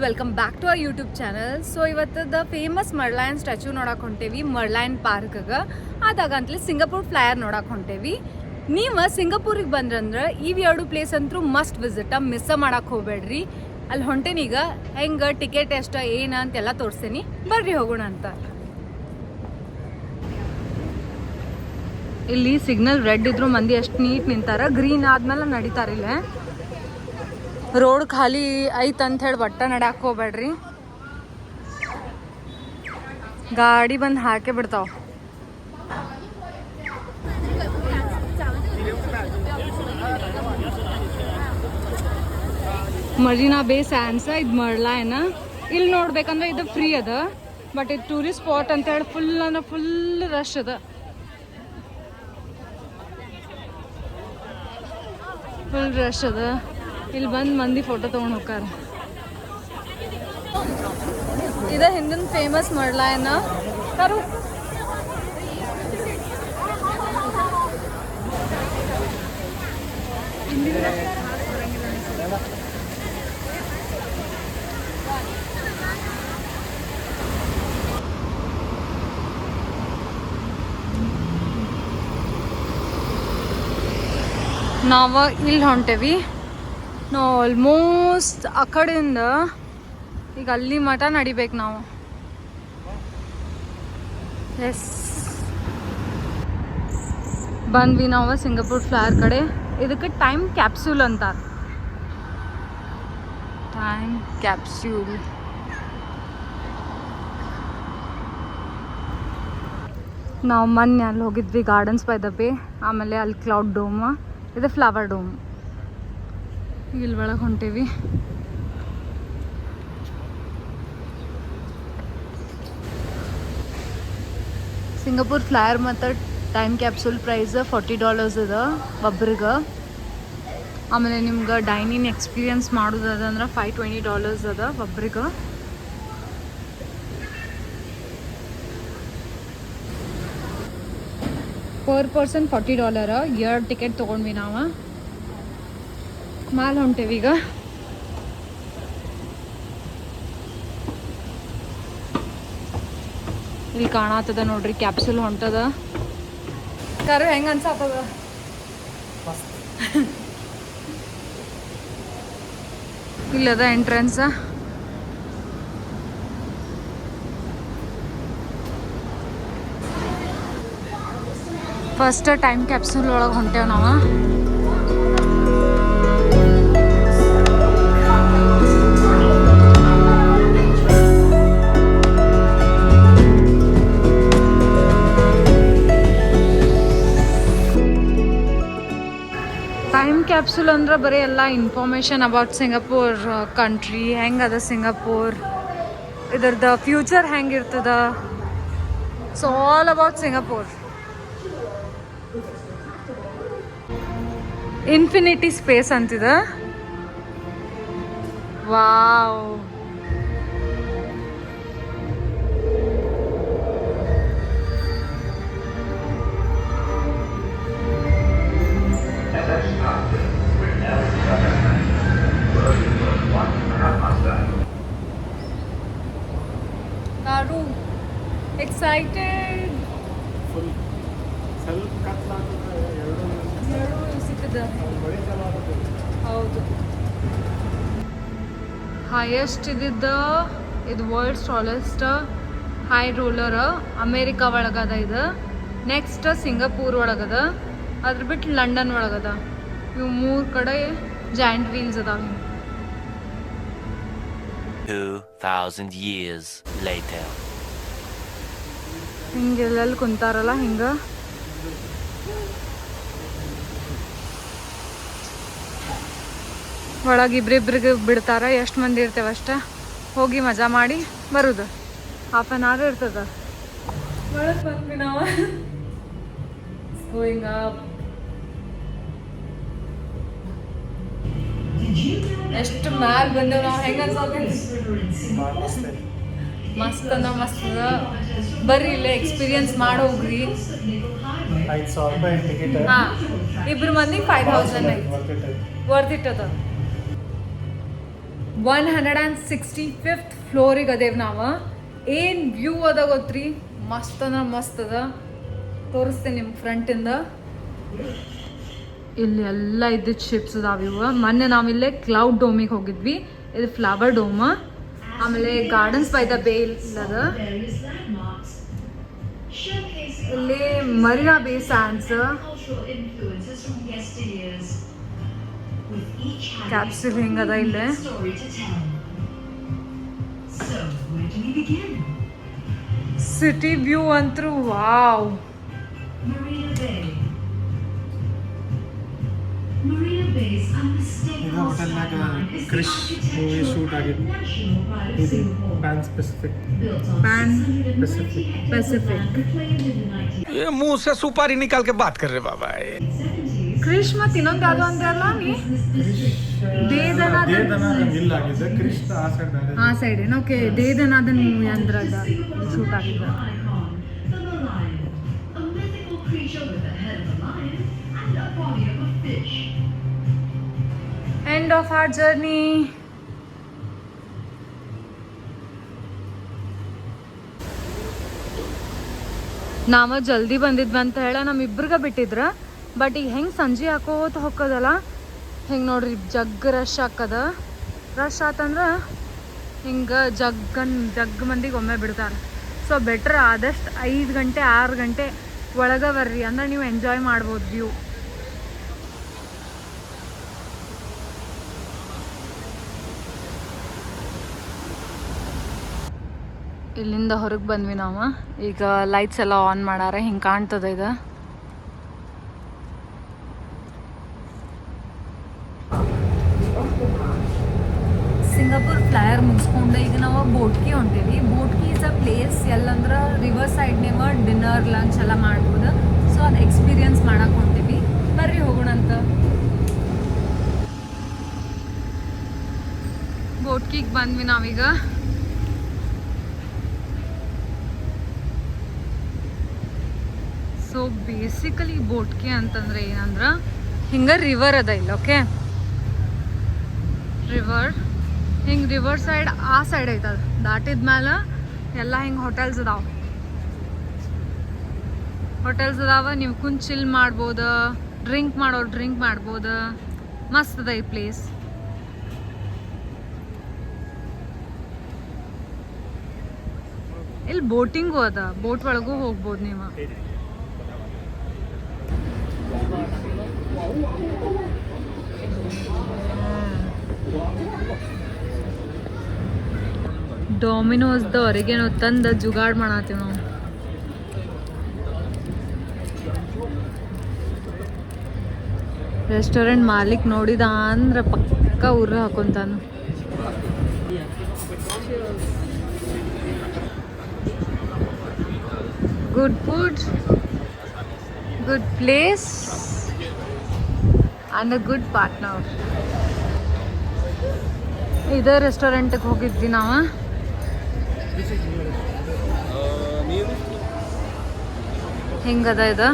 Welcome back to our YouTube channel. So ಇವತ್ತದ famous Merlion statue ನೋಡಕ್ಕೆ ಹೊಂಟೇವಿ ಮರ್ಲೈನ್ ಪಾರ್ಕ್ಗೆ. ಅದಾಗಂತಲೇ Singapore flyer ನೋಡಕ್ಕೆ ಹೊಂಟೇವಿ. ನೀವು ಸಿಂಗಾಪುರಿಗೆ ಬಂದ್ರಂದ್ರೆ ಇವು ಎರಡು ಪ್ಲೇಸ್ ಅಂತೂ ಮಸ್ಟ್ ವಿಸಿಟ್, ಮಿಸ್ ಮಾಡಕ್ಕೆ ಹೋಗ್ಬೇಡ್ರಿ. ಅಲ್ಲಿ ಹೊಂಟೇನೀಗ ಹೆಂಗೆ ಟಿಕೆಟ್ ಎಷ್ಟು ಏನು ಅಂತೆಲ್ಲ ತೋರಿಸ್ತೀನಿ, ಬರ್ರಿ ಹೋಗೋಣ ಅಂತ. ಇಲ್ಲಿ ಸಿಗ್ನಲ್ ರೆಡ್ ಇದ್ರು ಮಂದಿ ಎಷ್ಟು ನೀಟ್ ನಿಂತಾರ, ಗ್ರೀನ್ ಆದ್ಮೇಲೆ ನಡೀತಾರಿಲ್ಲ. ರೋಡ್ ಖಾಲಿ ಐತ್ ಅಂತ ಹೇಳಿ ಒಟ್ಟ ನಡ್ಯಾಕ ಹೋಗ್ಬೇಡ್ರಿ, ಗಾಡಿ ಬಂದು ಹಾಕೇ ಬಿಡ್ತಾವ. ಮರೀನಾ ಬೇ ಸ್ಯಾಂಡ್ಸ್ ಇದು ಮರ್ಲೈನ್. ಇಲ್ಲಿ ನೋಡ್ಬೇಕಂದ್ರೆ ಇದು ಫ್ರೀ ಅದ, ಬಟ್ ಇದು ಟೂರಿಸ್ಟ್ ಸ್ಪಾಟ್ ಅಂತ ಹೇಳಿ ಫುಲ್ ಅಂದ್ರೆ ಫುಲ್ ರಶ್ ಅದ. ಫುಲ್ ರಶ್ ಅದ. ಇಲ್ಲಿ ಬಂದು ಮಂದಿ ಫೋಟೋ ತೊಗೊಂಡು ಹೋಗ್ತಾರ. ಇದ ಹಿಂದಿನ ಫೇಮಸ್ ಮರ್ಲೈನ್. ನಾವು ಇಲ್ಲಿ ಹೊಂಟೇವಿ. ನಾವು ಆಲ್ಮೋಸ್ಟ್ ಆ ಕಡೆಯಿಂದ ಈಗ ಅಲ್ಲಿ ಮಠ ನಡಿಬೇಕು ನಾವು. ಎಸ್, ಬಂದ್ವಿ ನಾವು ಸಿಂಗಾಪುರ್ ಫ್ಲೈಯರ್ ಕಡೆ. ಇದಕ್ಕೆ ಟೈಮ್ ಕ್ಯಾಪ್ಸೂಲ್ ಅಂತಾರೆ. Time capsule. ನಾವು ಮೊನ್ನೆ ಅಲ್ಲಿ ಹೋಗಿದ್ವಿ ಗಾರ್ಡನ್ಸ್ ಬೈ ದ ಬೇ, ಆಮೇಲೆ ಅಲ್ಲಿ ಕ್ಲೌಡ್ ಡೋಮ್, ಇದು ಫ್ಲವರ್ ಡೋಮ್. ಇಲ್ಲಿ ಒಳಗೆ ಹೊಂಟೇವಿ. ಸಿಂಗಾಪುರ್ ಫ್ಲೈಯರ್ ಮತ್ತು ಟೈಮ್ ಕ್ಯಾಪ್ಸೂಲ್ ಪ್ರೈಸ್ $40 ಅದ ಒಬ್ರಿಗೆ. ಆಮೇಲೆ ನಿಮ್ಗೆ ಡೈನಿಂಗ್ ಎಕ್ಸ್ಪೀರಿಯನ್ಸ್ ಮಾಡೋದಂದ್ರೆ $520 ಅದ ಒಬ್ರಿಗೆ. Per person $40. 2 ಟಿಕೆಟ್ ತೊಗೊಂಡ್ವಿ ನಾವು. ಮಾಲ್ ಹೊಂಟೇವಿ ಈಗ. ಇಲ್ಲಿ ಕಾಣತ್ತದ ನೋಡ್ರಿ ಕ್ಯಾಪ್ಸೂಲ್ ಹೊಂಟದ. ಕರು ಹೆಂಗ ಅನ್ಸಾತದ? ಇಲ್ಲದ ಎಂಟ್ರೆನ್ಸ್. ಫಸ್ಟ್ ಟೈಮ್ ಕ್ಯಾಪ್ಸೂಲ್ ಒಳಗೆ ಹೊಂಟೇವ್ ನಾವು. ಟೈಮ್ ಕ್ಯಾಪ್ಸೂಲ್ ಅಂದ್ರೆ ಬರೀ ಎಲ್ಲ ಇನ್ಫಾರ್ಮೇಷನ್ ಅಬೌಟ್ ಸಿಂಗಾಪುರ್ ಕಂಟ್ರಿ, ಹೆಂಗದ ಸಿಂಗಾಪುರ್, ಇದ್ರದ್ದು ಫ್ಯೂಚರ್ ಹೆಂಗಿರ್ತದ. So all about Singapore. Infinity space ಅಂತಿದ. ವಾವ್, ಕಾರು ಎಕ್ಸೈಟೆಡ್. ಹೌದು, ಹೈಯೆಸ್ಟ್ ಇದ್ದಿದ್ದ ಇದು world's tallest high roller America ಒಳಗದ. ಇದು ನೆಕ್ಸ್ಟ್ ಸಿಂಗಾಪುರ್ ಒಳಗದ, ಅದ್ರ ಬಿಟ್ಟು ಲಂಡನ್ ಒಳಗದ. ಇವು 3 ಕಡೆ ಜಾಯಿಂಟ್ ವೀಲ್ಸ್ ಅದಾವ. 2000 years later. ಹಿಂಗೆಲ್ಲ ಕುಂತಾರಲ್ಲ ಹಿಂಗ. ಒಳಗೆ ಇಬ್ರಿಬ್ರಿಗೆ ಬಿಡ್ತಾರ. ಎಷ್ಟು ಮಂದಿ ಇರ್ತೇವೆ ಅಷ್ಟ ಹೋಗಿ ಮಜಾ ಮಾಡಿ ಬರುದು. 1/2 hour ಇರ್ತದ. ಒಳಗೆ ಬಂದ್ವಿ ನಾವು. Going up. ಎಷ್ಟು ಮ್ಯಾಲ ಬಂದೇವ್ ನಾವು. ಹೆಂಗ ಮಸ್ತ್ ಅದ, ಮಸ್ತ್ ಅದ. ಬರ್ರಿ ಇಲ್ಲೇ ಎಕ್ಸ್ಪೀರಿಯನ್ಸ್ ಮಾಡಿ ಹೋಗ್ರಿ. 5,000 ರೂಪಾಯಿ ಟಿಕೆಟ್. ಹಾಂ, ಇಬ್ರು ಮಂದಿಗೆ 5,000 ಐತಿ. ವರ್ತ್ ಇಟ್ ಅದ. 165th ಫ್ಲೋರಿಗೆ ಅದೇವ್ ನಾವು. ಏನು ವ್ಯೂ ಅದ ಗೊತ್ತ್ರಿ, ಮಸ್ತ್ ಅಂದ್ರೆ ಮಸ್ತ್ ಅದ. ತೋರಿಸ್ತೇನೆ ನಿಮ್ಮ ಫ್ರಂಟಿಂದ. ಇಲ್ಲಿ ಎಲ್ಲ ಇದ್ದಿದ್ದು ಶಿಪ್ಸ್ ಅದಾವ ಇವು. ಮೊನ್ನೆ ನಾವಿಲ್ಲೇ ಕ್ಲೌಡ್ ಡೋಮಿಗೆ ಹೋಗಿದ್ವಿ, ಇದು ಫ್ಲವರ್ ಡೋಮ್. ಆಮೇಲೆ ಗಾರ್ಡನ್ಸ್ ಬೈ ದ ಬೇ ಇಲ್ಲದ. ಇಲ್ಲಿ ಮರೀನಾ ಬೇ ಸ್ಯಾಂಡ್ಸ್, ಕ್ಯಾಪ್ಸೂಲ್ ಹಿಂಗದ ಇಲ್ಲೇ. ಸಿಟಿ ವ್ಯೂ ಅಂತೂ ವಾವ್. ಇದು ಹೋಟೆಲ್ನಾಗ ಕ್ರಿಶ್ ಮೂವಿ ಶೂಟ್ ಆಗಿದ್ದು. ಇದು ಪ್ಯಾನ್ ಸ್ಪೆಸಿಫಿಕ್. ये मुंह से सुपारी निकाल के बात कर रहे बाबा. ಕ್ರಿಶ್ ಮತ್ತು ಇನ್ನೊಂದು ಯಾವುದು ಅಂದ್ರಲ್ಲ ನೀ? ದೇದನಾದನ್ ಮಿಲ್ ಆಗಿದೆ. ಕ್ರಿಶ್ ಆ ಸೈಡ್ ಬೇರೆ. ಆ ಸೈಡ್ ಏನು? ಓಕೆ, ದೇದನಾದನ್ ಮೂವಿ ಅಂದ್ರೆ ಅದ ಶೂಟ್ ಆಗಿದ್ದ. End of our journey. ನಾವು ಜಲ್ದಿ ಬಂದಿದ್ವಿ ಅಂತ ಹೇಳ ನಮ್ಮಿಬ್ರಿಗೆ ಬಿಟ್ಟಿದ್ರ. ಬಟ್ ಈಗ ಹೆಂಗೆ ಸಂಜೆ ಹಾಕೋತ ಹೊಕ್ಕದಲ್ಲ, ಹೆಂಗೆ ನೋಡ್ರಿ ಜಗ್ ರಶ್ ಹಾಕದ. ರಶ್ ಆತಂದ್ರೆ ಹಿಂಗೆ ಜಗ್ ಮಂದಿಗೆ ಒಮ್ಮೆ ಬಿಡ್ತಾರೆ. ಸೊ ಬೆಟ್ರ್ ಆದಷ್ಟು 5 ಗಂಟೆ 6 ಗಂಟೆ ಒಳಗೆ ಬರ್ರಿ, ಅಂದ್ರೆ ನೀವು ಎಂಜಾಯ್ ಮಾಡ್ಬೋದು ವ್ಯೂ. ಇಲ್ಲಿಂದ ಹೊರಗೆ ಬಂದ್ವಿ ನಾವು. ಈಗ ಲೈಟ್ಸ್ ಎಲ್ಲ ಆನ್ ಮಾಡಾರ, ಹಿಂಗೆ ಕಾಣ್ತದ ಇದು. ಸಿಂಗಾಪುರ್ ಫ್ಲೈಯರ್ ಮುಗಿಸ್ಕೊಂಡು ಈಗ ನಾವು ಬೋಟ್ಕಿ ಹೊಂಟೀವಿ. ಬೋಟ್ಕಿ ಇಸ್ ಅ ಪ್ಲೇಸ್ ಎಲ್ಲಂದ್ರೆ ರಿವರ್ ಸೈಡ್ನಾಗ ಡಿನ್ನರ್ ಲಂಚ್ ಎಲ್ಲ ಮಾಡ್ಬೋದು. ಸೊ ಅದು ಎಕ್ಸ್ಪೀರಿಯನ್ಸ್ ಮಾಡಕ್ಕೆ ಹೊಂಟೀವಿ. ಬರ್ರಿ ಹೋಗೋಣ ಅಂತ. ಬೋಟ್ಕಿಗೆ ಬಂದ್ವಿ ನಾವೀಗ. ಸೊ ಬೇಸಿಕಲಿ ಬೋಟ್ಕಿ ಅಂತಂದ್ರೆ ಏನಂದ್ರೆ ಹಿಂಗೆ ರಿವರ್ ಅದ ಇಲ್ಲ. ಓಕೆ, ರಿವರ್ ಹಿಂಗೆ ರಿವರ್ ಸೈಡ್ ಆ ಸೈಡ್ ಐತದ. ದಾಟಿದ್ಮೇಲೆ ಎಲ್ಲ ಹಿಂಗೆ ಹೋಟೆಲ್ಸ್ ಅದಾವ. ನೀವು ಕುಂತ್ ಚಿಲ್ ಮಾಡ್ಬೋದು, ಡ್ರಿಂಕ್ ಮಾಡೋರು ಡ್ರಿಂಕ್ ಮಾಡ್ಬೋದು. ಮಸ್ತ್ ಅದ ಈ ಪ್ಲೇಸ್. ಇಲ್ಲಿ ಬೋಟಿಂಗು ಅದ, ಬೋಟ್ ಒಳಗೂ ಹೋಗ್ಬೋದು ನೀವು. ಡೊಮಿನೋಸ್ದವರೆಗೆ ನಾವು ತಂದು ಜುಗಾಡ್ ಮಾಡತ್ತೀವಿ ನಾವು. ರೆಸ್ಟೋರೆಂಟ್ ಮಾಲೀಕ್ ನೋಡಿದ ಅಂದ್ರೆ ಪಕ್ಕ ಊರ ಹಾಕೊಂತಾನು. Good food, good place and a good partner. ಇದೇ ರೆಸ್ಟೋರೆಂಟಿಗೆ ಹೋಗಿದ್ವಿ ನಾವು. ಹಿಂಗದ ಇದು.